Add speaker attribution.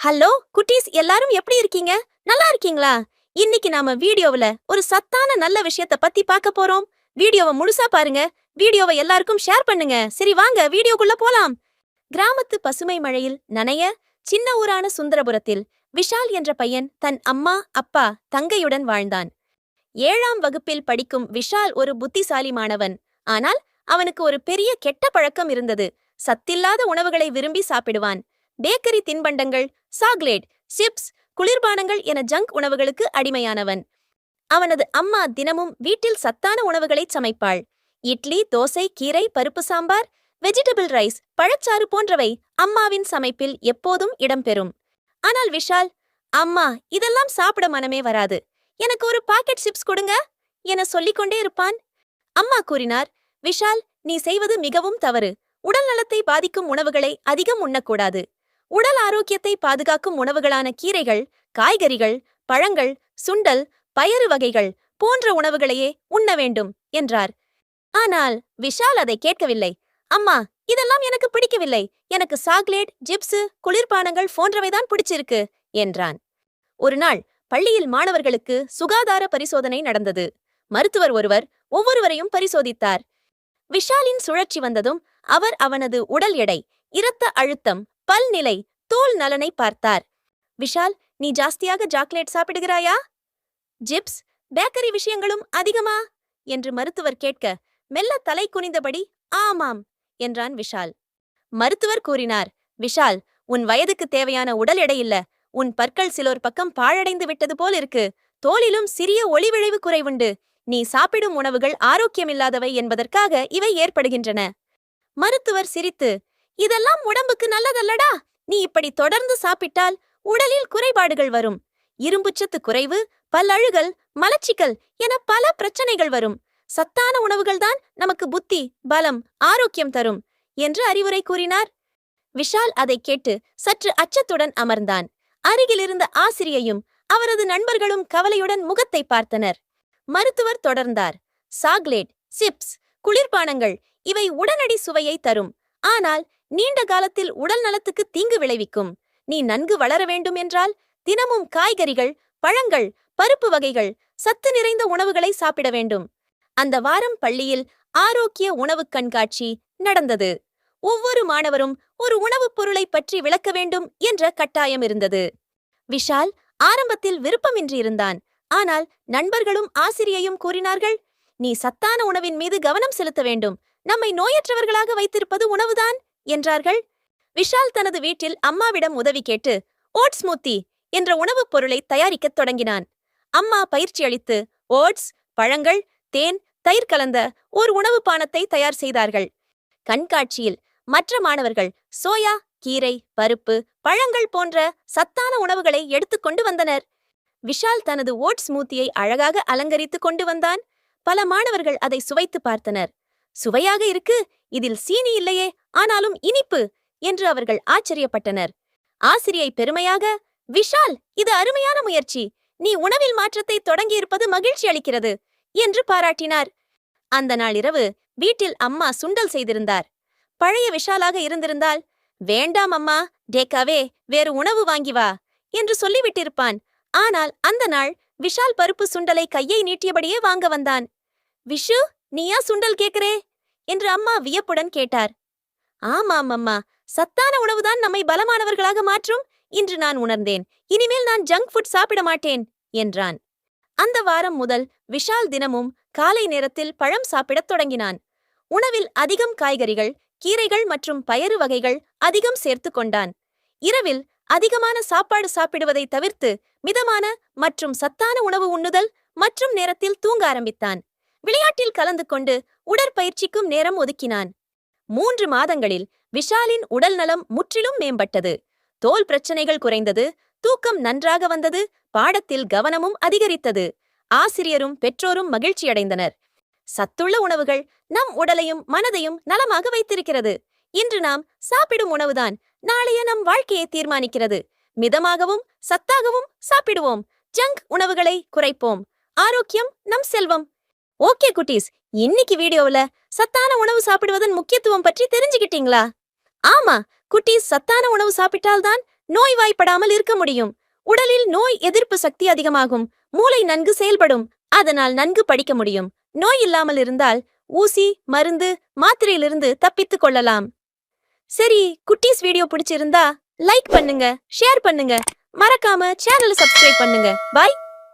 Speaker 1: Hello குட்டீஸ், எல்லாரும் எப்படி இருக்கீங்க? நல்லா இருக்கீங்களா? இன்னைக்கு நாம வீடியோவுல ஒரு சத்தான நல்ல விஷயத்த பத்தி பார்க்க போறோம். வீடியோவை முழுசா பாருங்க. வீடியோவை எல்லாருக்கும் ஷேர் பண்ணுங்க. சரி, வாங்க வீடியோக்குள்ள போலாம். கிராமத்து பசுமை மழையில் நனைய சின்ன ஊரான சுந்தரபுரத்தில் விஷால் என்ற பையன் தன் அம்மா, அப்பா, தங்கையுடன் வாழ்ந்தான். 7ஆம் வகுப்பில் படிக்கும் விஷால் ஒரு புத்திசாலி மாணவன். ஆனால் அவனுக்கு ஒரு பெரிய கெட்ட பழக்கம் இருந்தது. சத்தில்லாத உணவுகளை விரும்பி சாப்பிடுவான். பேக்கரி தின்பண்டங்கள், சாக்லேட், சிப்ஸ், குளிர்பானங்கள் என ஜங்க் உணவுகளுக்கு அடிமையானவன். அவனது அம்மா தினமும் வீட்டில் சத்தான உணவுகளை சமைப்பாள். இட்லி, தோசை, கீரை, பருப்பு சாம்பார், வெஜிடபிள் ரைஸ், பழச்சாறு போன்றவை அம்மாவின் சமைப்பில் எப்போதும் இடம்பெறும். ஆனால் விஷால், அம்மா, இதெல்லாம் சாப்பிட மனமே வராது, எனக்கு ஒரு பாக்கெட் சிப்ஸ் கொடுங்க என சொல்லிக்கொண்டே இருப்பான். அம்மா கூறினார், விஷால், நீ செய்வது மிகவும் தவறு. உடல் நலத்தை பாதிக்கும் உணவுகளை அதிகம் உண்ணக்கூடாது. உடல் ஆரோக்கியத்தை பாதுகாக்கும் உணவுகளான கீரைகள், காய்கறிகள், பழங்கள், சுண்டல், பயறு வகைகள் போன்ற உணவுகளையே உண்ண வேண்டும் என்றார். ஆனால் விஷால் அதை கேட்கவில்லை. அம்மா, இதெல்லாம் எனக்கு பிடிக்கவில்லை. எனக்கு சாக்லேட், ஜிப்ஸு, குளிர்பானங்கள் போன்றவைதான் பிடிச்சிருக்கு என்றான். ஒரு நாள் பள்ளியில் மாணவர்களுக்கு சுகாதார பரிசோதனை நடந்தது. மருத்துவர் ஒருவர் ஒவ்வொருவரையும் பரிசோதித்தார். விஷாலின் சுழற்சி வந்ததும் அவர் அவனது உடல் எடை, இரத்த அழுத்தம், பல் நிலை, தோல் நலனை பார்த்தார். விஷால், நீ ஜாஸ்தியாக சாக்லேட் சாப்பிடுகிறாயா? ஜிப்ஸ், பேக்கரி விஷயங்களும் அதிகமா என்று மருத்துவர் கேட்க மெல்ல தலை குனிந்தபடி ஆமாம் என்றான் விஷால். மருத்துவர் கூறினார், விஷால், உன் வயதுக்கு தேவையான உடல் எடை இல்ல. உன் பற்கள் சிலோர் பக்கம் பாழடைந்து விட்டது போல் இருக்கு. தோலிலும் சிறிய ஒளிவிளைவு குறைவுண்டு. நீ சாப்பிடும் உணவுகள் ஆரோக்கியமில்லாதவை என்பதற்காக இவை ஏற்படுகின்றன. மருத்துவர் சிரித்து, இதெல்லாம் உடம்புக்கு நல்லதல்லடா. நீ இப்படி தொடர்ந்து சாப்பிட்டால் உடலில் குறைபாடுகள் வரும். இரும்புச்சத்து குறைவு, பல்லழுகல், மலச்சிக்கல் என பல பிரச்சனைகள் வரும். சத்தான உணவுகள்தான் நமக்கு புத்தி, பலம், ஆரோக்கியம் தரும் என்று அறிவுரை கூறினார். விஷால் அதைக் கேட்டு சற்று அச்சத்துடன் அமர்ந்தான். அருகிலிருந்த ஆசிரியையும் அவரது நண்பர்களும் கவலையுடன் முகத்தை பார்த்தனர். மருத்துவர் தொடர்ந்தார், சாக்லேட், சிப்ஸ், குளிர்பானங்கள் இவை உடனடி சுவையை தரும். ஆனால் நீண்ட காலத்தில் உடல் நலத்துக்கு தீங்கு விளைவிக்கும். நீ நன்கு வளர வேண்டும் என்றால் தினமும் காய்கறிகள், பழங்கள், பருப்பு வகைகள், சத்து நிறைந்த உணவுகளை சாப்பிட வேண்டும். அந்த வாரம் பள்ளியில் ஆரோக்கிய உணவு கண்காட்சி நடந்தது. ஒவ்வொரு மாணவரும் ஒரு உணவுப் பொருளை பற்றி விளக்க வேண்டும் என்ற கட்டாயம் இருந்தது. விஷால் ஆரம்பத்தில் விருப்பமின்றி இருந்தான். ஆனால் நண்பர்களும் ஆசிரியையும் கூறினார்கள், நீ சத்தான உணவின் மீது கவனம் செலுத்த வேண்டும். நம்மை நோயற்றவர்களாக வைத்திருப்பது உணவுதான் என்றார்கள். விஷால் தனது வீட்டில் அம்மாவிடம் உதவி கேட்டு ஓட்ஸ் ஸ்மூத்தி என்ற உணவுப் பொருளை தயாரிக்கத் தொடங்கினான். அம்மா பயிற்சி அளித்து ஓட்ஸ், பழங்கள், தேன், தயிர் கலந்த ஒரு உணவு பானத்தை தயார் செய்தார்கள். கண்காட்சியில் மற்ற மாணவர்கள் சோயா, கீரை, பருப்பு, பழங்கள் போன்ற சத்தான உணவுகளை எடுத்துக்கொண்டு வந்தனர். விஷால் தனது ஓட்ஸ் ஸ்மூத்தியை அழகாக அலங்கரித்து கொண்டு வந்தான். பல மாணவர்கள் அதை சுவைத்து பார்த்தனர். சுவையாக இருக்கு, இதில் சீனி இல்லையே, ஆனாலும் இனிப்பு என்று அவர்கள் ஆச்சரியப்பட்டனர். ஆசிரியை பெருமையாக, விஷால், இது அருமையான முயற்சி. நீ உணவில் மாற்றத்தை தொடங்கியிருப்பது மகிழ்ச்சி அளிக்கிறது என்று பாராட்டினார். அந்த நாள் இரவு வீட்டில் அம்மா சுண்டல் செய்திருந்தார். பழைய விஷாலாக இருந்திருந்தால், வேண்டாம் அம்மா, டேக்காவே, வேறு உணவு வாங்கி வா என்று சொல்லிவிட்டிருப்பான். ஆனால் அந்த நாள் விஷால் பருப்பு சுண்டலை கையை நீட்டியபடியே வாங்க வந்தான். விஷு, நீயா சுண்டல் கேட்கிறே என்று அம்மா வியப்புடன் கேட்டார். ஆமாம் அம்மா, சத்தான உணவுதான் நம்மை பலமானவர்களாக மாற்றும். இன்று நான் உணர்ந்தேன். இனிமேல் நான் ஜங்க் ஃபுட் சாப்பிட மாட்டேன் என்றான். அந்த வாரம் முதல் விஷால் தினமும் காலை நேரத்தில் பழம் சாப்பிடத் தொடங்கினான். உணவில் அதிகம் காய்கறிகள், கீரைகள் மற்றும் பயறு வகைகள் அதிகம் சேர்த்து கொண்டான். இரவில் அதிகமான சாப்பாடு சாப்பிடுவதை தவிர்த்து மிதமான மற்றும் சத்தான உணவு உண்ணுதல் மற்றும் நேரத்தில் தூங்க ஆரம்பித்தான். விளையாட்டில் கலந்து கொண்டு உடற்பயிற்சிக்கும் நேரம் ஒதுக்கினான். 3 மாதங்களில் விஷாலின் உடல் நலம் முற்றிலும் மேம்பட்டது. தோல் பிரச்சனைகள் குறைந்தது, தூக்கம் நன்றாக வந்தது, பாடத்தில் கவனமும் அதிகரித்தது. ஆசிரியரும் பெற்றோரும் மகிழ்ச்சியடைந்தனர். சத்துள்ள உணவுகள் நம் உடலையும் மனதையும் நலமாக வைத்திருக்கிறது. இன்று நாம் சாப்பிடும் உணவுதான் நாளைய நம் வாழ்க்கையை தீர்மானிக்கிறது. மிதமாகவும் சத்தாகவும் சாப்பிடுவோம். ஜங்க் உணவுகளை குறைப்போம். ஆரோக்கியம் நம் செல்வம். ஓகே குட்டீஸ், இன்னைக்கு வீடியோவுல சத்தான உணவு சாப்பிடுவதன் முக்கியத்துவம் பற்றி தெரிஞ்சுக்கிட்டீங்களா? ஆமா குட்டீஸ், சத்தான உணவு சாப்பிட்டால்தான் நோய்வாய்ப்படாமல் இருக்க முடியும். உடலில் நோய் எதிர்ப்பு சக்தி அதிகமாகும். மூளை நன்கு செயல்படும். அதனால் நன்கு படிக்க முடியும். நோய் இல்லாமல் இருந்தால் ஊசி, மருந்து, மாத்திரையிலிருந்து தப்பித்துக் கொள்ளலாம். சரி, குட்டீஸ் வீடியோ பிடிச்சிருந்தா லைக் பண்ணுங்க, ஷேர் பண்ணுங்க, மறக்காம சேனலை சப்ஸ்கிரைப் பண்ணுங்க. பாய்.